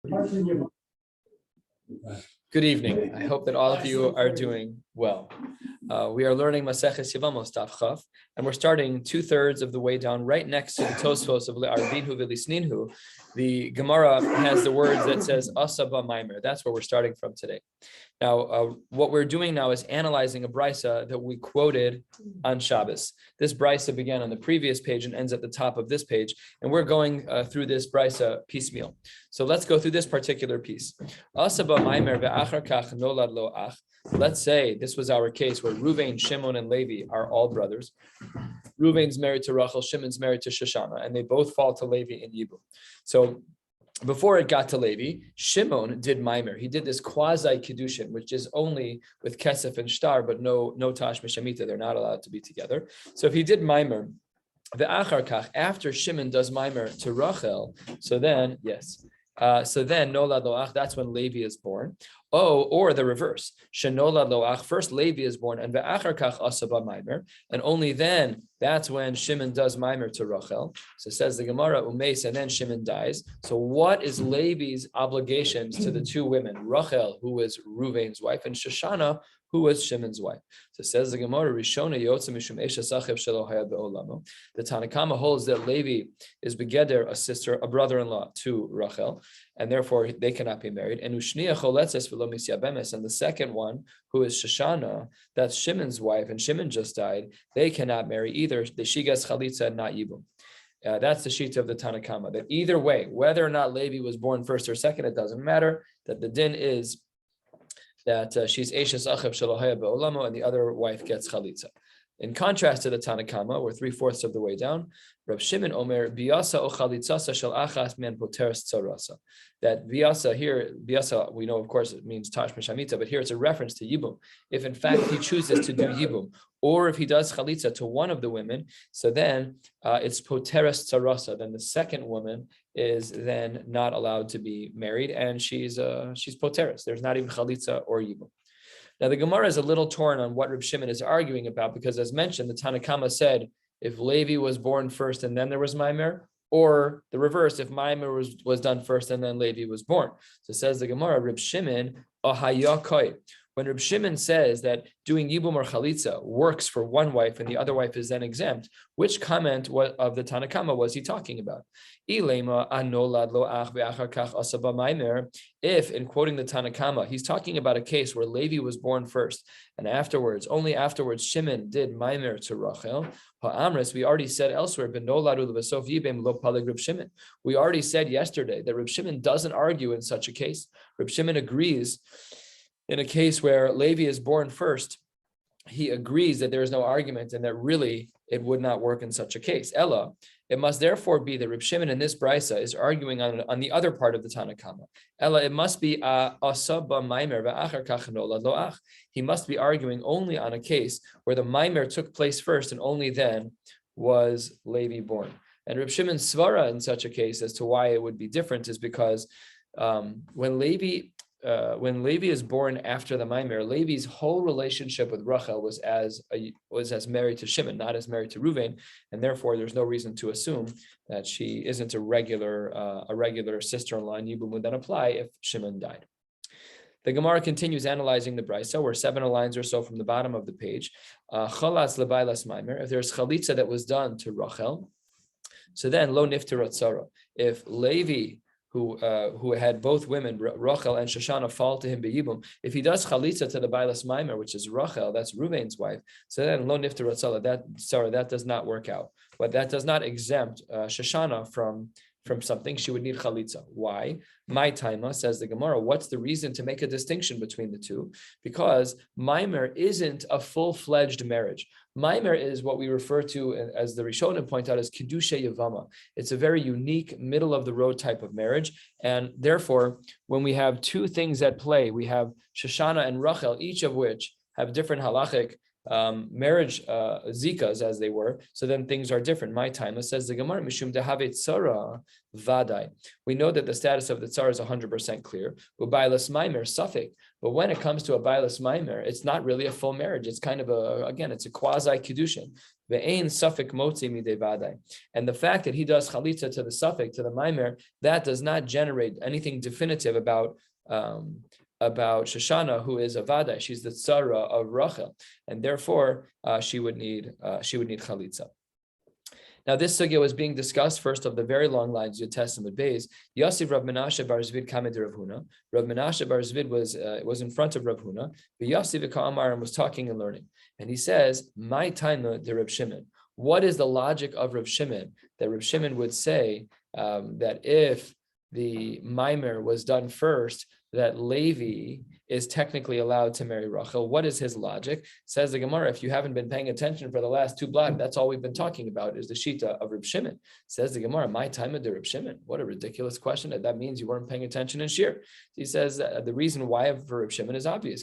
Good evening. I hope that all of you are doing well. We are learning Maseches Yevamos Daf Chaf, and we're starting 2/3 of the way down, right next to the Tosfos of Le'arvinhu v'lisninhu. The Gemara has the words that says Asaba Maimer. That's where we're starting from today. Now, what we're doing now is analyzing a brisa that we quoted on Shabbos. This brisa began on the previous page and ends at the top of this page, and we're going through this brisa piecemeal. So let's go through this particular piece. Asaba Maimer ve'achar kach nolad lo ach. Let's say this was our case where Ruvain, Shimon, and Levi are all brothers. Ruvain's married to Rachel, Shimon's married to Shoshana, and they both fall to Levi in Yibum. So before it got to Levi, Shimon did Maimer. He did this quasi kiddushin, which is only with kesef and shtar, but no tash mishamita. They're not allowed to be together. So if he did Maimer, the achar kach, after Shimon does Maimer to Rachel, so then nolad loach, that's when Levi is born. Oh, or the reverse. Shenolad loach, first Levi is born, and ve'achar kach asaba Maimer, and only then that's when Shimon does Maimer to Rachel. So says the Gemara, umeis, and then Shimon dies. So what is Levi's obligations to the two women, Rachel, who was Ruvain's wife, and Shoshana, who was Shimon's wife? So says the Gemara, Rishona yotza mishum esha sachev shelo haya be'olamo. The Tanakama holds that Levi is begeder, a brother-in-law to Rachel, and therefore they cannot be married. And ushniya choletzes v'lo misyabemes, and the second one, who is Shoshana, that's Shimon's wife, and Shimon just died, they cannot marry either. The shigas chalitza and not yibum. That's the sheet of the Tanakama, that either way, whether or not Levi was born first or second, it doesn't matter, that the din is that she's Eishes Achev Shalohaya Be'olamo, and the other wife gets Chalitza. In contrast to the Tanakama, we're 3/4 of the way down, Rab Shimon Omer, Biasa o Chalitzasa shel Achas men poteres tzarasa. That Biasa here, Biasa, we know, of course, it means Tash Mishamita, but here it's a reference to Yibum. If in fact he chooses to do Yibum, or if he does Chalitza to one of the women, so then it's poteres tzarasa. Then the second woman is then not allowed to be married, and she's poteres. There's not even Chalitza or Yibum. Now, the Gemara is a little torn on what Reb Shimon is arguing about, because as mentioned, the Tanakama said, if Levi was born first and then there was Maimer, or the reverse, if Maimer was done first and then Levi was born. So says the Gemara, Reb Shimon, ahayakoi. When Reb Shimon says that doing Yibum or Chalitza works for one wife and the other wife is then exempt, which comment of the Tanakama was he talking about? If, in quoting the Tanakama, he's talking about a case where Levi was born first, and only afterwards, Shimon did Maimer to Rachel. We already said elsewhere, we already said yesterday that Reb Shimon doesn't argue in such a case. Reb Shimon agrees in a case where Levi is born first, he agrees that there is no argument and that really it would not work in such a case. Ella, it must therefore be that Reb Shimon in this brisa is arguing on the other part of the Tanakama. Ella, it must be asaba maimer ve'achar kach nolad loach. He must be arguing only on a case where the maimer took place first and only then was Levi born. And Reb Shimon's svara in such a case as to why it would be different is because when Levi is born after the Maimer, Levi's whole relationship with Rachel was as married to Shimon, not as married to Ruvain, and therefore there's no reason to assume that she isn't a regular sister-in-law, and Yibum would then apply if Shimon died. The Gemara continues analyzing the brisa. We're 7 lines or so from the bottom of the page. Chalatz lebailas Maimer. If there's chalitza that was done to Rachel, so then lo niftirat tzara. If Levi, who had both women, Rachel and Shoshana, fall to him be'yibum, if he does chalitza to the bailas Maimer, which is Rachel, that's Ruvain's wife, so then lo nifter ratzala, that does not work out. But that does not exempt Shoshana from something. She would need chalitza. Why? My taima, says the Gemara, what's the reason to make a distinction between the two? Because Maimer isn't a full-fledged marriage. Maimer is what we refer to, as the Rishonim point out, as Kiddusha Yevama. It's a very unique, middle-of-the-road type of marriage. And therefore, when we have two things at play, we have Shoshana and Rachel, each of which have different halachic marriage zikas as they were, so then things are different. My time says the Gemara mishum dehavet tzara vadai. We know that the status of the tzara is 100% clear. Ubailas maimer suffik, but when it comes to a bailas maimer, it's not really a full marriage. It's kind of it's a quasi kiddushin. Ve'ein suffik motzi midei vadai, and the fact that he does chalitza to the suffik, to the maimer, that does not generate anything definitive about Shoshana, who is a vadai. She's the tzara of Rachel, and therefore she would need chalitza. Now, this sugya was being discussed first of the very long lines Yud Testament Beis. Yosef Rav Menashe bar Zvid kamed Rav Huna. Rav Menashe bar Zvid was in front of Rav Huna. But Yosef Ka'amar and was talking and learning, and he says, "My time de Rav Shimon." What is the logic of Rav Shimon that Rav Shimon would say that if the Maimer was done first, that Levi is technically allowed to marry Rachel? What is his logic? Says the Gemara, if you haven't been paying attention for the last two blocks, that's all we've been talking about is the Shita of Reb Shimon. Says the Gemara, my time of the Reb Shimon. What a ridiculous question. That means you weren't paying attention in shiur. He says the reason why for Reb Shimon is obvious.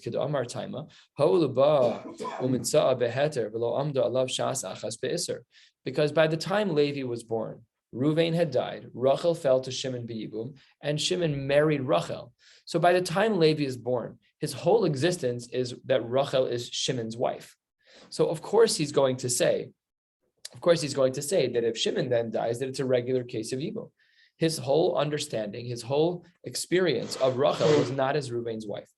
Because by the time Levi was born, Ruvain had died, Rachel fell to Shimon b'yibum, and Shimon married Rachel. So by the time Levi is born, his whole existence is that Rachel is Shimon's wife. So of course he's going to say that if Shimon then dies, that it's a regular case of yibum. His whole understanding, his whole experience of Rachel was not as Ruvain's wife.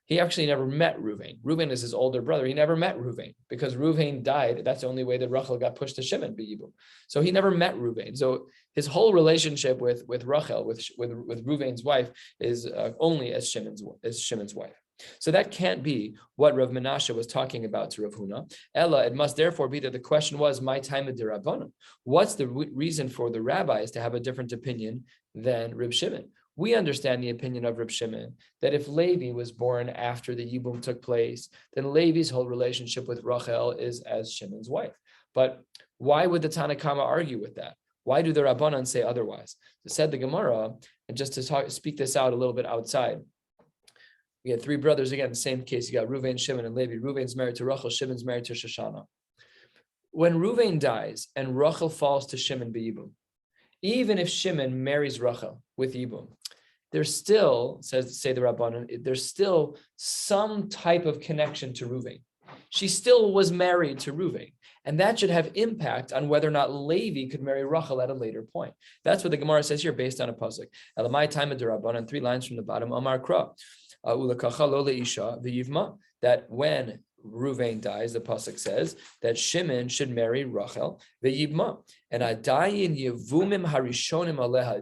He actually never met Ruvain. Ruvain is his older brother. He never met Ruvain because Ruvain died. That's the only way that Rachel got pushed to Shimon b'yibum. So he never met Ruvain. So his whole relationship with Rachel, with Ruvain's wife, is only as Shimon's wife. So that can't be what Rav Menashe was talking about to Rav Huna. Ella, it must therefore be that the question was, my time of D'Rabbanan. What's the reason for the rabbis to have a different opinion than Reb Shimon? We understand the opinion of Reb Shimon that if Levi was born after the Yibum took place, then Levi's whole relationship with Rachel is as Shimon's wife. But why would the Tanna Kama argue with that? Why do the Rabbanan say otherwise? So said the Gemara, and just to speak this out a little bit outside, we had three brothers, again, the same case. You got Ruvain, Shimon, and Levi. Ruvain's married to Rachel, Shimon's married to Shoshana. When Ruvain dies and Rachel falls to Shimon b'yibum, even if Shimon marries Rachel with Yibum, there's still, say the Rabbanan, there's still some type of connection to Ruvain. She still was married to Ruvain, and that should have impact on whether or not Levi could marry Rachel at a later point. That's what the Gemara says here, based on a pasuk. Elamai time of the Rabbanan, 3 lines from the bottom. Amar Kra, ulakacha lo leisha v'yivma. That when Ruvain dies, the pasuk says that Shimon should marry Rachel v'yivma. And adayin yevumim harishonim aleha.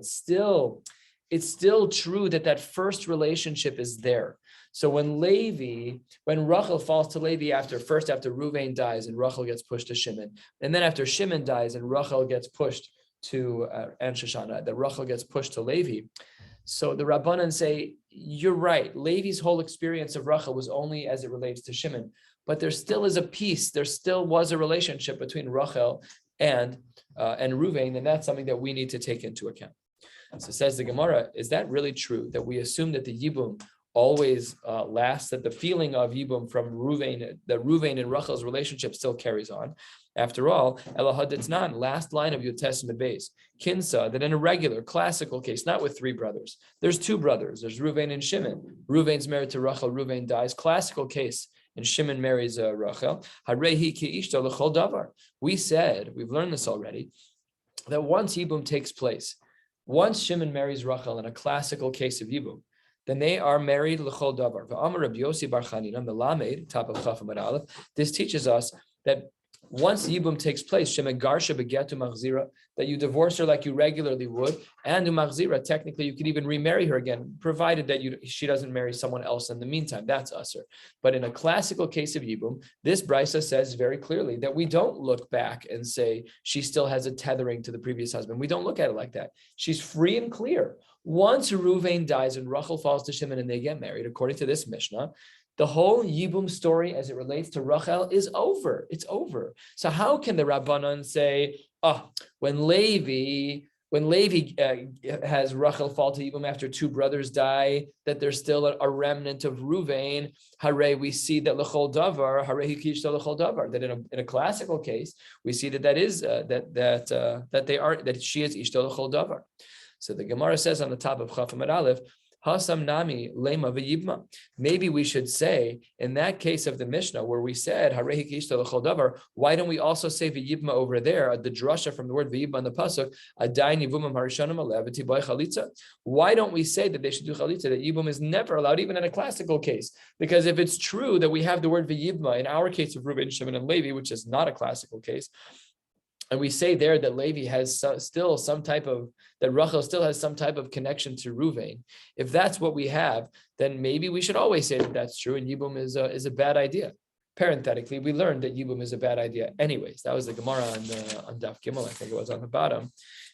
It's still true that first relationship is there. So when Rachel falls to Levi after Ruvain dies and Rachel gets pushed to Shimon, and then after Shimon dies and Rachel gets pushed to and Shoshana, that Rachel gets pushed to Levi. So the Rabbanan say, you're right, Levi's whole experience of Rachel was only as it relates to Shimon, but there still is a piece, there still was a relationship between Rachel and Ruvain, and that's something that we need to take into account. So says the Gemara, is that really true that we assume that the Yibum always lasts, that the feeling of Yibum from Ruvain, that Ruvain and Rachel's relationship still carries on? After all, Elahaditznan, last line of Yud Testament Beis, Kinsa, that in a regular, classical case, not with 3 brothers, there's 2 brothers, there's Ruvain and Shimon. Ruvain's married to Rachel, Ruvain dies, classical case, and Shimon marries Rachel. Harehi ki ishto l'chol davar. We said, we've learned this already, that once Yibum takes place, once Shimon marries Rachel in a classical case of Yibum, then they are married l'chol davar. V'amar Rabbi Yossi bar Chanina melamed, top of Chaf Amud Aleph. This teaches us that once Yibum takes place, Shemeh garsha begetu machzira, that you divorce her like you regularly would, and machzira, technically you could even remarry her again, provided that she doesn't marry someone else in the meantime. That's usher. But in a classical case of Yibum, this brisa says very clearly that we don't look back and say she still has a tethering to the previous husband. We don't look at it like that. She's free and clear. Once Ruvain dies and Rachel falls to Shimon and they get married, according to this Mishnah, the whole Yibum story as it relates to Rachel is over. It's over. So how can the Rabbanan say, when Levi when Levi has Rachel fall to Yibum after two brothers die, that there's still a remnant of Ruvain. Hare, we see that lechol davar, hare hikishta lechol davar. That in a classical case, we see that she is ishta lechol davar. So the Gemara says on the top of Chaf Amud Aleph, Hasam nami lema v'yibma. Maybe we should say in that case of the Mishnah where we said Harehi kishta l'chol davar, why don't we also say v'yibma over there? The drasha from the word v'yibma in the pasuk, Adai nivumim harishanim alev v'tibay chalitza. Why don't we say that they should do chalitza? That yibum is never allowed, even in a classical case, because if it's true that we have the word v'yibma in our case of Reuben, Shimon, and Levi, which is not a classical case. And we say there that Levi has still some type of, that Rachel still has some type of connection to Ruvain. If that's what we have, then maybe we should always say that that's true, and Yibum is a bad idea. Parenthetically, we learned that Yibum is a bad idea. Anyways, that was the Gemara on Daf Gimel, I think it was on the bottom.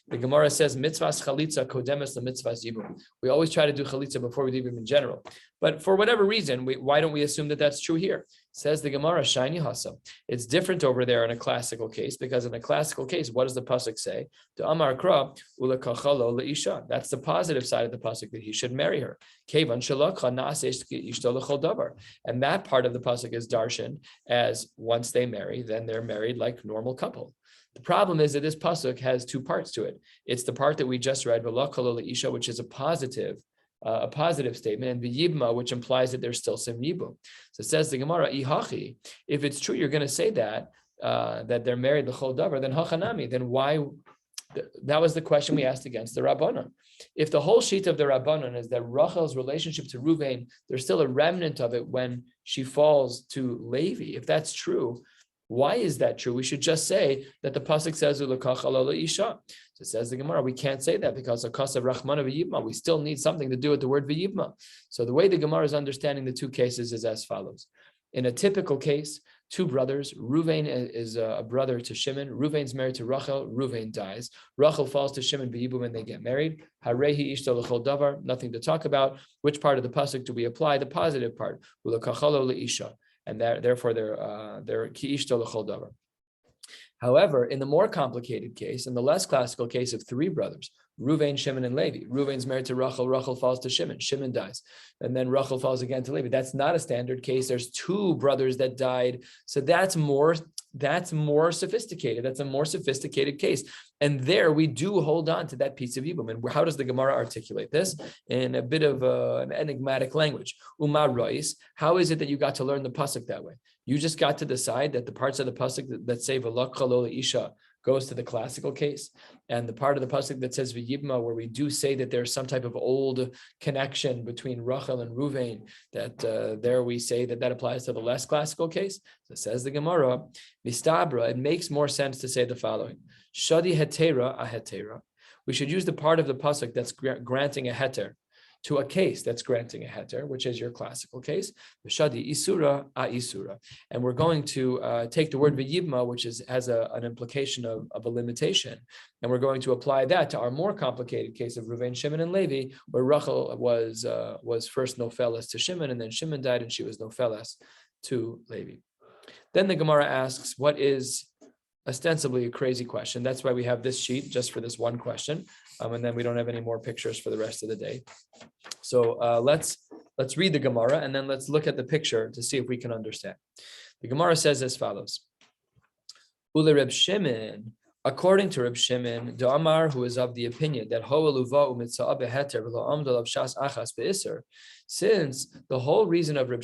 The Gemara says, mitzvahs chalitza kodemes the mitzvahs yibum. We always try to do chalitza before we do yibum in general. But for whatever reason, why don't we assume that that's true here? Says the Gemara, shiny hasa. It's different over there in a classical case, because in a classical case, what does the pasuk say? To Amar Kra, ulekachalo leisha. That's the positive side of the pasuk, that he should marry her. Kevan shalakha naasesh ishto lechol davar. And that part of the pasuk is darshan as once they marry, then they're married like normal couple. The problem is that this pasuk has two parts to it. It's the part that we just read, which is a positive statement, and v'yibma, which implies that there's still some yibum. So it says the Gemara, ihachi, if it's true, you're going to say that they're married l'chol davar, then hachanami, then why? That was the question we asked against the Rabbanon. If the whole sheet of the Rabbanon is that Rachel's relationship to Ruvain, there's still a remnant of it when she falls to Levi. If that's true, why is that true? We should just say that the pasuk says ulekach ala isha. So it says the Gemara, we can't say that because of kasav rachmana v'yibma. We still need something to do with the word v'yibma. So the way the Gemara is understanding the two cases is as follows. In a typical case, two brothers, Ruvain is a brother to Shimon. Ruvain's married to Rachel. Ruvain dies. Rachel falls to Shimon v'yibum and they get married. Harehi ishta l'chol davar. Nothing to talk about. Which part of the pasuk do we apply? The positive part. Ulekach ala isha. And therefore they're ki ishta l'chol davar. However, in the more complicated case, in the less classical case of three brothers, Ruvain, Shimon, and Levi. Ruvain's married to Rachel. Rachel falls to Shimon. Shimon dies. And then Rachel falls again to Levi. That's not a standard case. There's two brothers that died. So that's more sophisticated. That's a more sophisticated case. And there we do hold on to that piece of Yibum. And how does the Gemara articulate this? In a bit of an enigmatic language. Umar Rois, how is it that you got to learn the pasuk that way? You just got to decide that the parts of the pasuk that say V'lak chalo isha goes to the classical case, and the part of the pasuk that says v'yibma, where we do say that there's some type of old connection between Rachel and Ruvain, that there we say that applies to the less classical case. So says the Gemara, mistabra, it makes more sense to say the following: shadi hetera a hetera. We should use the part of the pasuk that's granting a heter to a case that's granting a heter, which is your classical case, v'shadi isura a isura. And we're going to take the word v'yibma, which has an implication of a limitation, and we're going to apply that to our more complicated case of Ruvain, Shimon, and Levi, where Rachel was first nofeles to Shimon, and then Shimon died, and she was nofeles to Levi. Then the Gemara asks, what is ostensibly a crazy question? That's why we have this sheet just for this one question, and then we don't have any more pictures for the rest of the day. So let's read the Gemara and then let's look at the picture to see if we can understand. The Gemara says as follows: Ule Reb Shimon, according to Reb Shimon, the Amar, who is of the opinion that since the whole reason of Reb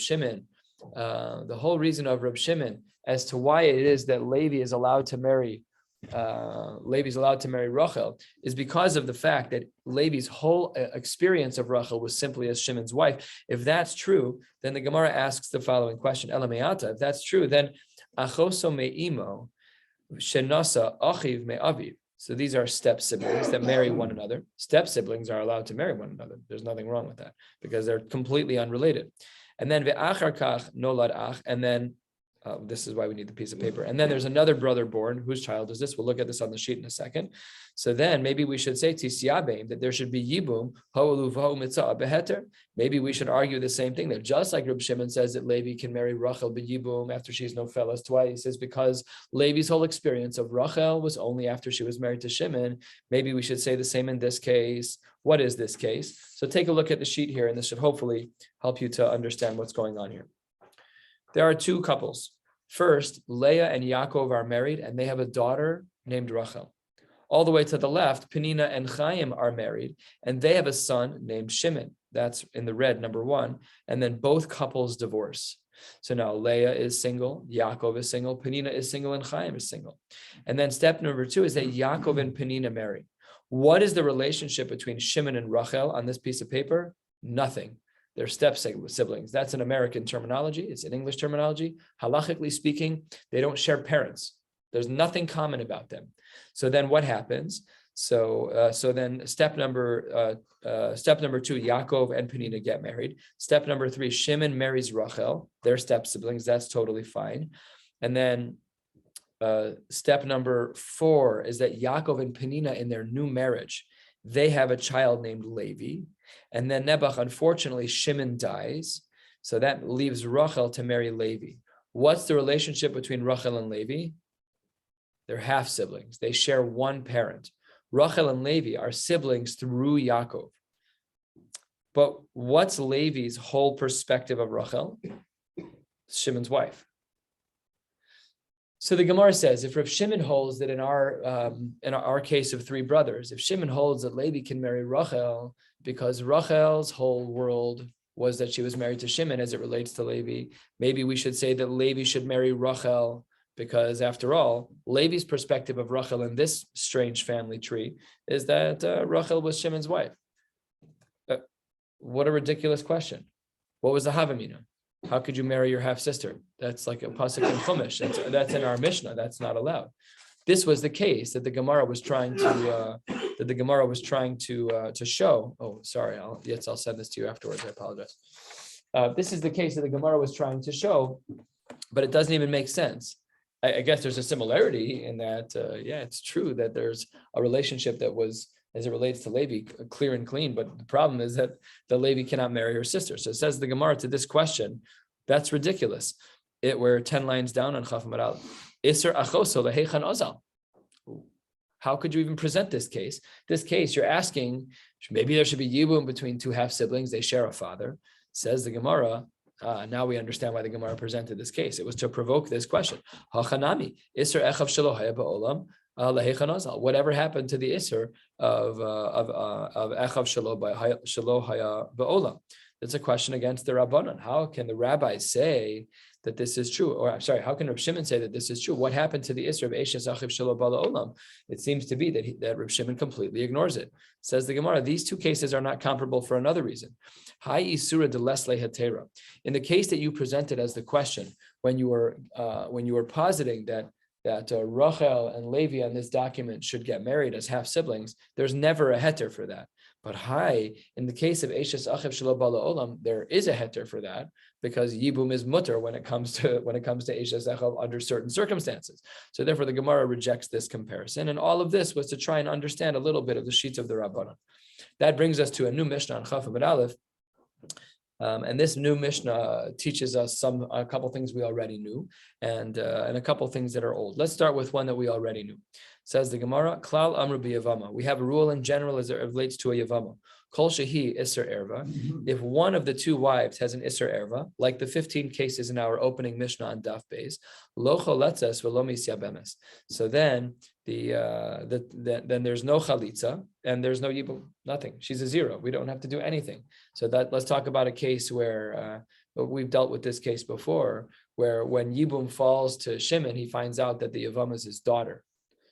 Shimon, as to why it is that Levi is allowed to marry Rachel, is because of the fact that Levi's whole experience of Rachel was simply as Shimon's wife. If that's true, then the Gemara asks the following question: Elameata. If that's true, then achoso me'imo shenasa achiv me'aviv. So these are step siblings that marry one another. Step siblings are allowed to marry one another. There's nothing wrong with that because they're completely unrelated. And then ve'achar kach nolad ach, and then This is why we need the piece of paper. And then there's another brother born. Whose child is this? We'll look at this on the sheet in a second. So then maybe we should say that there should be yibum, beheter. Maybe we should argue the same thing, that just like Reb Shimon says that Levi can marry Rachel b'yibum after she's no fellas twice, he says because Levi's whole experience of Rachel was only after she was married to Shimon. Maybe we should say the same in this case. What is this case? So take a look at the sheet here, and this should hopefully help you to understand what's going on here. There are two couples. First, Leah and Yaakov are married, and they have a daughter named Rachel. All the way to the left, Penina and Chaim are married, and they have a son named Shimon. That's in the red, number one. And then both couples divorce. So now Leah is single, Yaakov is single, Penina is single, and Chaim is single. And then step number two is that Yaakov and Penina marry. What is the relationship between Shimon and Rachel on this piece of paper? Nothing. They're step siblings. That's an American terminology. It's an English terminology. Halachically speaking, they don't share parents. There's nothing common about them. So then what happens? So then step number two, Yaakov and Penina get married. Step number three, Shimon marries Rachel. They're step siblings. That's totally fine. And then step number four is that Yaakov and Penina, in their new marriage, they have a child named Levi. And then Nebuch, unfortunately, Shimon dies. So that leaves Rachel to marry Levi. What's the relationship between Rachel and Levi? They're half siblings. They share one parent. Rachel and Levi are siblings through Yaakov. But what's Levi's whole perspective of Rachel? Shimon's wife. So the Gemara says, if Rav Shimon holds that in our case of three brothers, if Shimon holds that Levi can marry Rachel because Rachel's whole world was that she was married to Shimon as it relates to Levi, maybe we should say that Levi should marry Rachel because, after all, Levi's perspective of Rachel in this strange family tree is that Rachel was Shimon's wife. What a ridiculous question. What was the Havamina? How could you marry your half sister? That's like a pasuk in Chumash. That's in our Mishnah. That's not allowed. This was the case that the Gemara was trying to show. Oh, sorry. I'll send this to you afterwards. I apologize. This is the case that the Gemara was trying to show, but it doesn't even make sense. I guess there's a similarity in that. It's true that there's a relationship that was, as it relates to Levi, clear and clean. But the problem is that the Levi cannot marry her sister. So it says the Gemara to this question, that's ridiculous. We're 10 lines down on Chaf Maral. Isser achoso lehechan ozal. How could you even present this case? This case, you're asking, maybe there should be yibum between two half siblings. They share a father. Says the Gemara. Now we understand why the Gemara presented this case. It was to provoke this question. Hachanami isser echav shelo haya ba'olam. Whatever happened to the Isser of Echav Shelo Haya Ba'olam? That's a question against the Rabbanon. How can the rabbis say that this is true? Or I'm sorry, how can Reb Shimon say that this is true? What happened to the Isser of Eshes Achiv Shelo Ba'olam? It seems to be that Reb Shimon completely ignores it. Says the Gemara, these two cases are not comparable for another reason. Hai Isura de Lesle Hatera. In the case that you presented as the question, when you were positing that Rachel and Levi on this document should get married as half siblings, there's never a heter for that. But in the case of Eshes Achiv Shelo Ba'olam, there is a heter for that because Yibum is mutter when it comes to Eshes Achiv under certain circumstances. So therefore, the Gemara rejects this comparison, and all of this was to try and understand a little bit of the sheets of the Rabbanan. That brings us to a new Mishnah on Chaf Amud Aleph. And this new Mishnah teaches us a couple things we already knew, and a couple things that are old. Let's start with one that we already knew. Says the Gemara, Klal Amru b'Yevama. We have a rule in general as it relates to a Yevama. Kol shehi Isser Erva. If one of the two wives has an Isser Erva, like the 15 cases in our opening Mishnah on Daf Beis, Lo choletzes v'lo misyabemes. So then then there's no chalitza and there's no yibum, nothing. She's a zero. We don't have to do anything. So let's talk about a case where we've dealt with this case before, where when yibum falls to Shimon, he finds out that the Yevama is his daughter.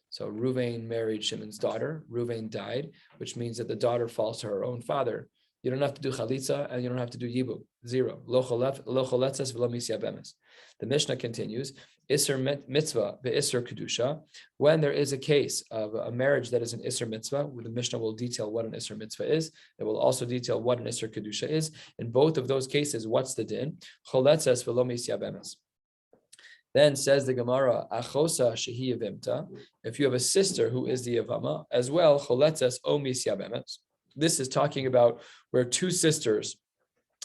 So Ruvain married Shimon's daughter. Ruvain died, which means that the daughter falls to her own father. You don't have to do chalitza and you don't have to do yibum. Zero. Lo choletzes v'lo misyabemes. The Mishnah continues, Isser mitzvah ve'isser kedusha. When there is a case of a marriage that is an Isser mitzvah, the Mishnah will detail what an Isser mitzvah is. It will also detail what an Isser kedusha is. In both of those cases, what's the din? Choletzes v'lo misyabemes. Then says the Gemara, Achosa shehi yevimta, if you have a sister who is the Yevama, as well, choletzes o misyabemes. This is talking about where two sisters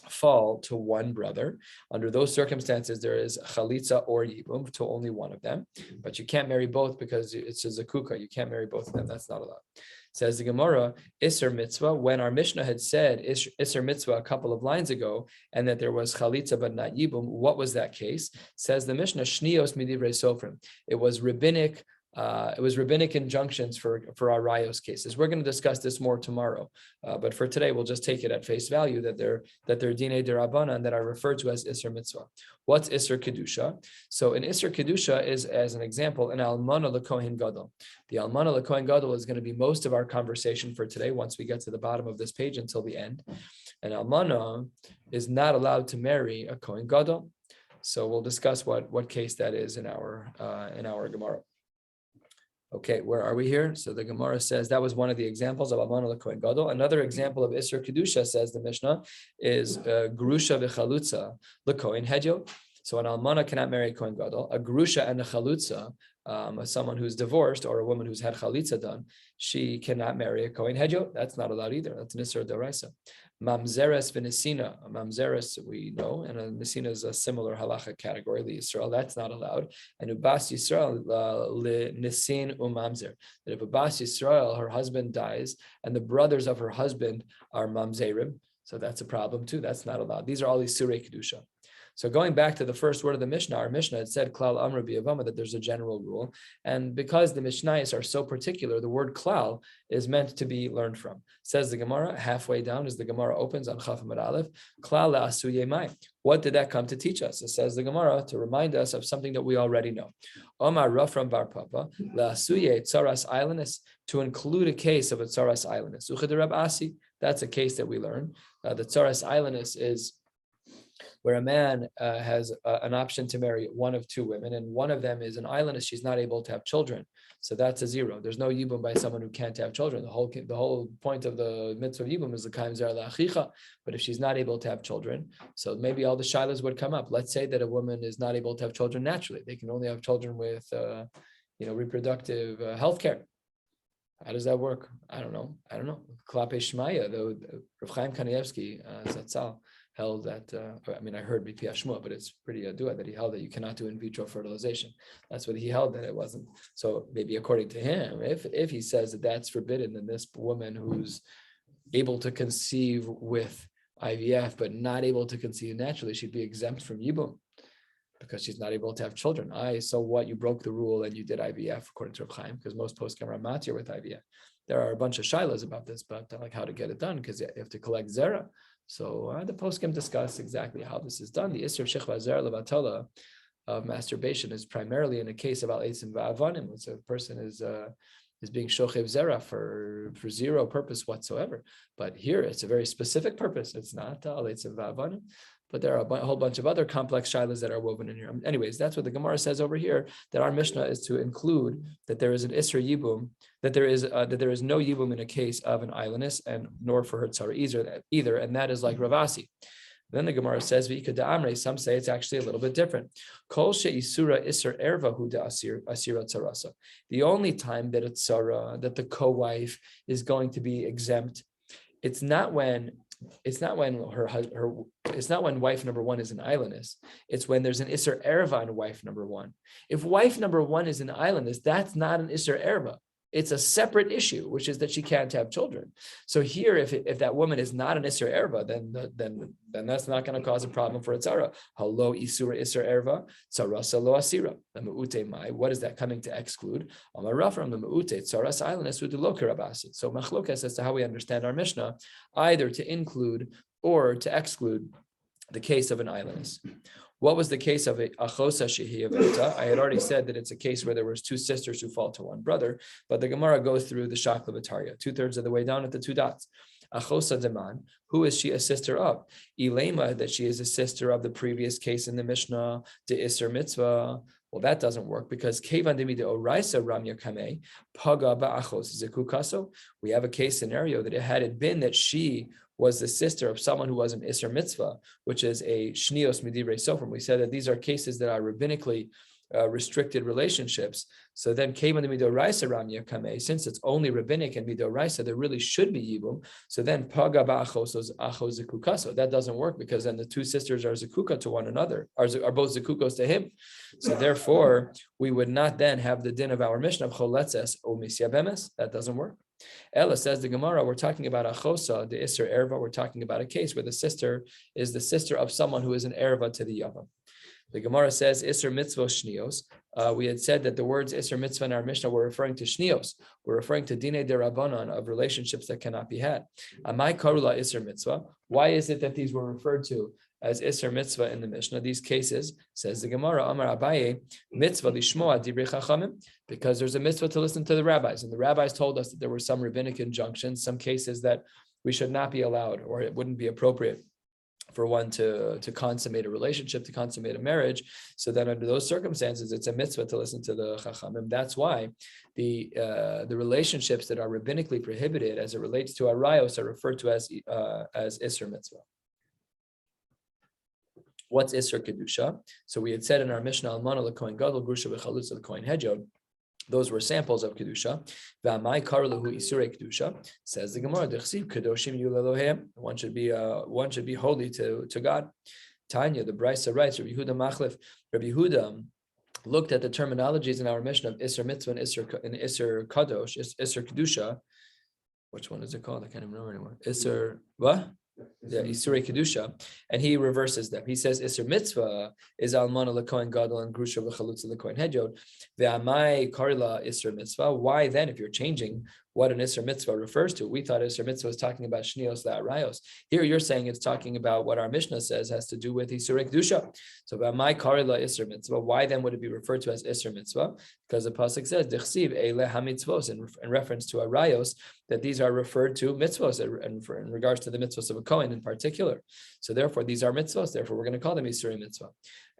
fall to one brother. Under those circumstances, there is chalitza or yibum to only one of them, but you can't marry both because it's a zakuka. You can't marry both of them. That's not allowed. Says the Gemara, Isser mitzvah, when our Mishnah had said Isser mitzvah a couple of lines ago, and that there was chalitza but not yibum, what was that case? Says the Mishnah, Shnios midivrei sofrim. It was rabbinic injunctions for our rayos cases. We're going to discuss this more tomorrow, but for today we'll just take it at face value that they're dinei derabanan that are referred to as Isser mitzvah. What's Isser kedusha? So an Isser kedusha is, as an example, an almana lekohen gadol. The almana lekohen gadol is going to be most of our conversation for today. Once we get to the bottom of this page until the end, an almana is not allowed to marry a kohen gadol. So we'll discuss what case that is in our Gemara. Okay, where are we here? So the Gemara says that was one of the examples of Almana l'Kohen Gadol. Another example of Isser Kedusha, says the Mishnah, is Grusha v'Chalutza l'Kohen Hedyo. So an Almana cannot marry a Kohen Gadol. A Grusha and a Chalutza, someone who's divorced or a woman who's had Chalitza done, she cannot marry a Kohen Hedyo. That's not allowed either. That's an Isser D'oraisa. Mamzeres v'Nesina. Mamzeres we know, and a Nesina is a similar halacha category. The Yisrael, that's not allowed. And Ubas Yisrael Nesin umamzer. That if Ubas Yisrael, her husband dies, and the brothers of her husband are mamzerim, so that's a problem too. That's not allowed. These are all these surei kedusha. So going back to the first word of the Mishnah, our Mishnah had said klal amr b'yavama, that there's a general rule, and because the Mishnayos are so particular, the word klal is meant to be learned from. Says the Gemara, halfway down as the Gemara opens on Chaf Amud Aleph, klal la'asu yemai. What did that come to teach us? It says the Gemara to remind us of something that we already know. Omar Rafram Bar Papa la'asuye tzaras ailanis, to include a case of a tzaras ailanis. Uchad Rab Asi, that's a case that we learn. The tzaras ailanis is where a man has an option to marry one of two women, and one of them is an islandess. She's not able to have children, so that's a zero. There's no yibum by someone who can't have children. The whole point of the mitzvah of yibum is the kaim zera la'achicha. But if she's not able to have children, so maybe all the shilas would come up. Let's say that a woman is not able to have children naturally; they can only have children with, reproductive health care. How does that work? I don't know. Klape Shmaya, the Rav Chaim Kanievsky, Zatzal, held that, I heard Bipi Hashmua, but it's pretty adua that he held that you cannot do in vitro fertilization. That's what he held, that it wasn't. So maybe according to him, if he says that that's forbidden, then this woman who's able to conceive with IVF but not able to conceive naturally, she'd be exempt from yibum because she's not able to have children. So what? You broke the rule and you did IVF according to Rav Chaim, because most poskim are matir with IVF. There are a bunch of shilas about this, but like how to get it done, because you have to collect zera. So the poskim discuss exactly how this is done. The Isser of Shechva Zera Levatala of masturbation is primarily in a case of Al-Eitzim Va'avanim, which a person is being Shochev Zera for zero purpose whatsoever. But here it's a very specific purpose. It's not Al-Eitzim Va'avanim, but there are a whole bunch of other complex shilas that are woven in here. Anyways, that's what the Gemara says over here, that our Mishnah is to include that there is an Isser Yibum, that there is no Yibum in a case of an islandess, and nor for her tzara either, and that is like Ravasi. Then the Gemara says, some say it's actually a little bit different. Kol she'isura iser erva hu asira tzarasa. The only time that it's tzara, that the co-wife is going to be exempt, it's not when wife number one is an islandess. It's when there's an iser erva on wife number one. If wife number one is an islandess, that's not an iser erva. It's a separate issue, which is that she can't have children. So here, if that woman is not an Isser Erva, then that's not going to cause a problem for a tzara. Halo Isura Isser Erva, tzarasa lo asira. The me'ute mai. What is that coming to exclude? Amar Rafram the me'ute tzaras islandess u'delo kirabasit. So machlokas as to how we understand our Mishnah, either to include or to exclude the case of an islandess. What was the case of a achosa shehi yevimta? I had already said that it's a case where there was two sisters who fall to one brother, but the Gemara goes through the shakla v'tarya, 2/3 of the way down at the two dots. Achosa deman, who is she a sister of? Ilema, that she is a sister of the previous case in the Mishnah, de Isser mitzvah. Well, that doesn't work because kevan demi de oraisa ramya kame paga ba'achos zekukaso. We have a case scenario that had it been that she was the sister of someone who was an Isser mitzvah, which is a shnios midivrei sofrim. We said that these are cases that are rabbinically restricted relationships. So then came in the midoraisa ramya kame, since it's only rabbinic and midoraisa, there really should be yibum. So then paga ba'achosos achos zekukaso. That doesn't work because then the two sisters are zekuka to one another, are both zekukos to him. So therefore, we would not then have the din of our Mishnah of choletzes o misyabemes. That doesn't work. Ella says the Gemara, we're talking about achosa, the Isser Erva. We're talking about a case where the sister is the sister of someone who is an Erva to the Yavam. The Gemara says Isser Mitzvah Shnios. We had said that the words Isser Mitzvah in our Mishnah were referring to Shnios. We're referring to Dine de Rabbanan, of relationships that cannot be had. Amai Karula Isser Mitzvah. Why is it that these were referred to as Isser Mitzvah in the Mishnah? These cases, says the Gemara, Amar Abaye, Mitzvah Lishmoa Divrei Chachamim, because there's a mitzvah to listen to the rabbis. And the rabbis told us that there were some rabbinic injunctions, some cases that we should not be allowed, or it wouldn't be appropriate for one to consummate a relationship, to consummate a marriage. So then under those circumstances, it's a mitzvah to listen to the chachamim. That's why the relationships that are rabbinically prohibited as it relates to arayos are referred to as Isser Mitzvah. What's Isser Kedusha? So we had said in our Mishnah, Almana l'kohen gadol, grusha v'chalutza l'kohen hedjod. Those were samples of Kedusha. V'amai karalahu isurei Kedusha, says the Gemara, Dechsiv Kedoshim yu lelohem. One should be holy to God. Tanya, the Brisa writes, Rabbi Yehuda Machlif, Rabbi Yehuda looked at the terminologies in our Mishnah of Isser Mitzvah and Isser Kadosh, Isser Kedusha. Which one is it called? I can't even remember anymore. Isser, what? Yeah, Isurei Kedusha, and he reverses them. He says Isser Mitzvah is Almana l'kohen gadol and grusha v'chalutza l'kohen hedjod. Ve'amai karila Isser Mitzvah. Why then, if you're changing what an Isser Mitzvah refers to? We thought Isser Mitzvah was talking about shnios la'arayos. Here you're saying it's talking about what our Mishnah says has to do with Isurei Kedusha. So ve'amai karila Isser Mitzvah. Why then would it be referred to as Isser Mitzvah? Because the pasuk says Dechsiv eile hamitzvos, in reference to arayos, that these are referred to mitzvos in regards to the mitzvos of a Kohen in particular. So therefore, these are mitzvos. Therefore, we're going to call them Isurei Mitzvah.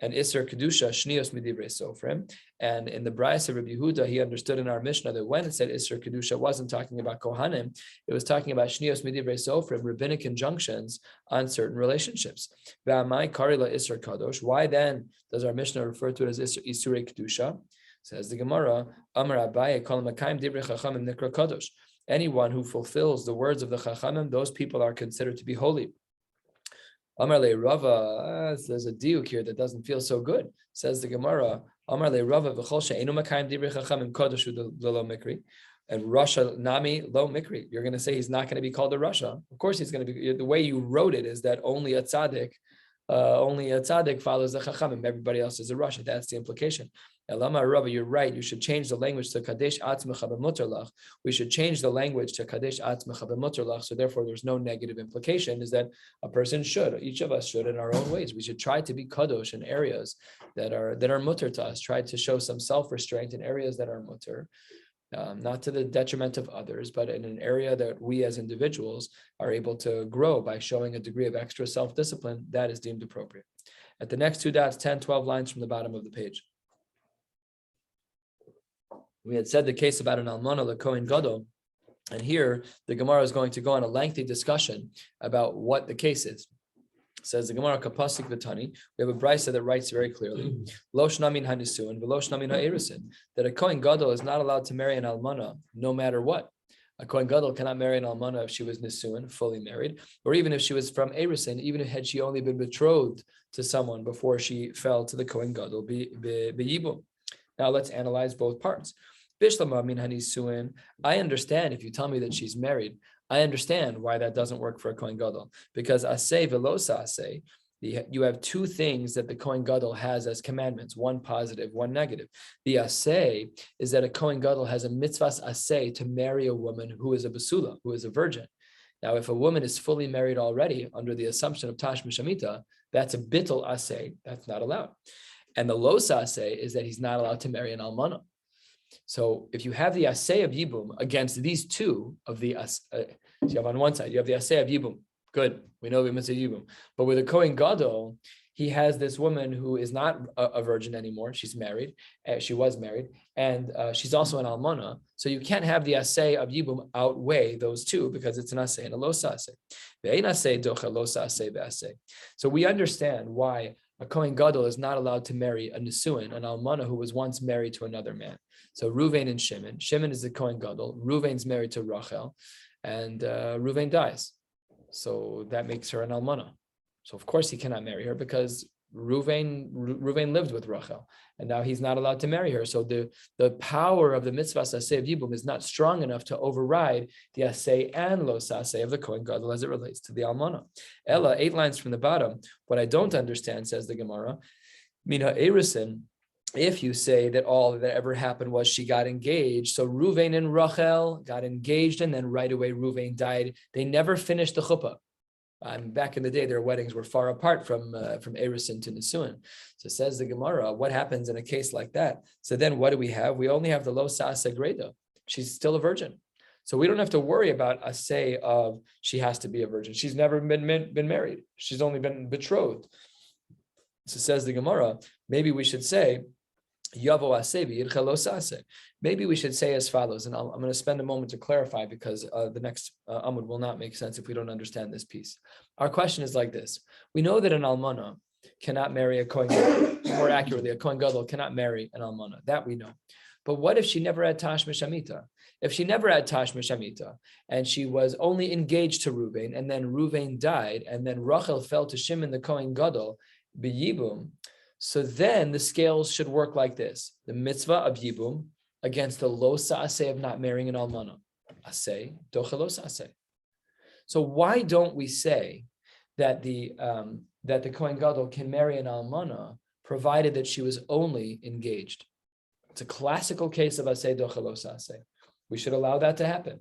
And Isser Kedusha, Shnios Midivrei Sofrim. And in the Brisa of Rabbi Yehuda, he understood in our Mishnah that when it said Isser Kedusha, it wasn't talking about Kohanim. It was talking about Shnios Midivrei Sofrim, rabbinic injunctions on certain relationships. V'amai karila Isser Kadosh. Why then does our Mishnah refer to it as Isurei Kedusha? Says the Gemara, Amar Abaye, Kol Makayim Divrei Chachamim Nikra Kadosh. Anyone who fulfills the words of the Chachamim, those people are considered to be holy. Amar le Rava, there's a diuk here that doesn't feel so good. Says the Gemara, Amar le Rava v'chol she'enu makayim divrei chachamim kodoshu lo mikri, and Rasha nami lo mikri. You're going to say he's not going to be called a Rasha. Of course he's going to be. The way you wrote it is that only a tzaddik follows the chachamim. Everybody else is a Rasha. That's the implication. Elama Rava, you're right. You should change the language to Kadesh Atzmecha b'mutar lach. We should change the language to Kadesh Atzmecha b'mutar lach. So therefore, there's no negative implication. Is that a person should, each of us should, in our own ways. We should try to be kadosh in areas that are mutar to us. Try to show some self-restraint in areas that are mutar, not to the detriment of others, but in an area that we as individuals are able to grow by showing a degree of extra self-discipline that is deemed appropriate. At the next two dots, 10, 12 lines from the bottom of the page. We had said the case about an almana l'kohen gadol, and here the Gemara is going to go on a lengthy discussion about what the case is. Says the Gemara kapasik v'tani. We have a brisa that writes very clearly, lo shnamin hanisuin v'lo shnamin ha'erusin, that a kohen gadol is not allowed to marry an almana no matter what. A kohen gadol cannot marry an almana if she was nisuin, fully married, or even if she was from erusin, even if had she only been betrothed to someone before she fell to the kohen gadol b'yibum. Now let's analyze both parts. I understand if you tell me that she's married. I understand why that doesn't work for a Kohen Gadol. Because aseh velosa aseh, you have two things that the Kohen Gadol has as commandments, one positive, one negative. The aseh is that a Kohen Gadol has a mitzvahs aseh to marry a woman who is a basula, who is a virgin. Now, if a woman is fully married already under the assumption of tash mishamita, that's a bittul aseh, that's not allowed. And the losa aseh is that he's not allowed to marry an almana. So if you have the aseh of yibum against these two of the so you have on one side, you have the aseh of yibum. Good, we know we mitzvah yibum. But with a kohen gadol, he has this woman who is not a virgin anymore. She's married. She was married, and she's also an almana. So you can't have the asay of yibum outweigh those two because it's an asay and a lo saseh. So we understand why a Kohen Gadol is not allowed to marry a Nisuin, an almana who was once married to another man. So Ruvain and Shimon. Shimon is the Kohen Gadol. Ruvain's married to Rachel, and Ruvain dies. So that makes her an almana. So of course he cannot marry her because Ruvain lived with Rachel, and now he's not allowed to marry her. So the power of the mitzvah asay of yibum is not strong enough to override the asay and lo saseh of the Kohen Gadol as it relates to the almana. Ella, 8 lines from the bottom. What I don't understand, says the Gemara, mina erisin. If you say that all that ever happened was she got engaged, so Ruvain and Rachel got engaged, and then right away Ruvain died. They never finished the chuppah. Back in the day, their weddings were far apart from Erisin to Nisuin. So says the Gemara, what happens in a case like that? So then what do we have? We only have the lo sa'aseh greda. She's still a virgin. So we don't have to worry about a say of she has to be a virgin. She's never been married. She's only been betrothed. So says the Gemara, maybe we should say, maybe we should say as follows, and I'm going to spend a moment to clarify because the next amud will not make sense if we don't understand this piece. Our question is like this. We know that an almana cannot marry a Kohen Gadol. More accurately, a Kohen Gadol cannot marry an almana. That we know. But what if she never had Tash Mishamita? If she never had Tash Mishamita and she was only engaged to Ruvain, and then Ruvain died, and then Rachel fell to Shimon the Kohen Gadol, b'yibum, so then the scales should work like this. The mitzvah of yibum against the lo sa'aseh of not marrying an almana. Aseh, docha lo sa'aseh. So why don't we say that the Kohen Gadol can marry an almana provided that she was only engaged? It's a classical case of aseh, docha lo sa'aseh. We should allow that to happen.